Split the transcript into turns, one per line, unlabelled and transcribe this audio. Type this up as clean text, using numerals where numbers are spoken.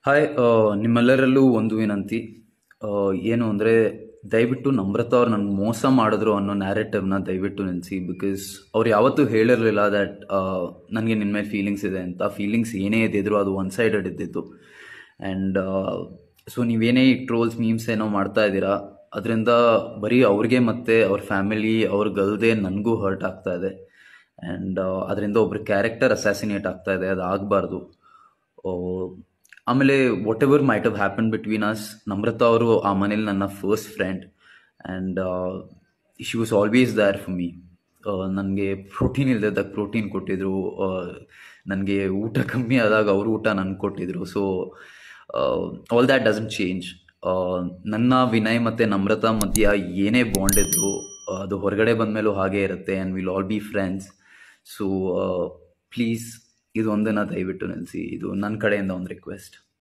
Hi ನಿಮ್ಮೆಲ್ಲರಲ್ಲೂ ಒಂದು ವಿನಂತಿ. ಆ, ಏನು ಅಂದರೆ ದಯವಿಟ್ಟು ನಮ್ರತಾ ಅವ್ರು ನನ್ನ ಮೋಸ ಮಾಡಿದ್ರು ಅನ್ನೋ ನ್ಯಾರೇಟಿವ್ನ ದಯವಿಟ್ಟು ನಿಲ್ಲಿಸಿ. ಬಿಕಾಸ್ ಅವ್ರು ಯಾವತ್ತೂ ಹೇಳಿರಲಿಲ್ಲ ದ್ಯಾಟ್ ನನಗೆ ನಿನ್ನ ಮೇಲೆ ಫೀಲಿಂಗ್ಸ್ ಇದೆ ಅಂತ. ಫೀಲಿಂಗ್ಸ್ ಏನೇ ಇದ್ದಿದ್ರು ಅದು ಒನ್ ಸೈಡೆಡ್ ಇದ್ದಿತ್ತು. ಆ್ಯಂಡ್ ಸೊ ನೀವೇನೇ ಈ ಟ್ರೋಲ್ಸ್ ಮೀಮ್ಸ್ ಏನೋ ಮಾಡ್ತಾ ಇದ್ದೀರಾ, ಅದರಿಂದ ಬರೀ ಅವ್ರಿಗೆ ಮತ್ತು ಅವ್ರ ಫ್ಯಾಮಿಲಿ ಅವ್ರಿಗಲ್ದೆ ನನಗೂ ಹರ್ಟ್ ಆಗ್ತಾ ಇದೆ. ಆ್ಯಂಡ್ ಅದರಿಂದ ಒಬ್ರ ಕ್ಯಾರೆಕ್ಟರ್ ಅಸಾಸಿನೇಟ್ ಆಗ್ತಾ ಇದೆ. ಅದು ಆಗಬಾರ್ದು. ಆಮೇಲೆ whatever might have happen between us, Namratha ಅವರು ಆ ಮನೇಲಿ ನನ್ನ first friend. And she was always there for me. ನನಗೆ ಪ್ರೋಟೀನ್ ಇಲ್ದಿದ್ದಾಗ ಪ್ರೋಟೀನ್ ಕೊಟ್ಟಿದ್ರು. ನನಗೆ ಊಟ ಕಮ್ಮಿ ಆದಾಗ ಅವರು ಊಟ ನನಗೆ ಕೊಟ್ಟಿದ್ರು. So all that doesn't change. ನನ್ನ ವಿನಯ್ ಮತ್ತು ನಮ್ರತಾ ಮಧ್ಯ ಏನೇ ಬಾಂಡ್ ಇದ್ರು ಅದು ಹೊರಗಡೆ ಬಂದಮೇಲೂ ಹಾಗೇ ಇರುತ್ತೆ. And will all be friends. So please ಇದು ಒಂದನ್ನು ದಯವಿಟ್ಟು ನಿಲ್ಲಿಸಿ. ಇದು ನನ್ನ ಕಡೆಯಿಂದ ಒಂದು ರಿಕ್ವೆಸ್ಟ್.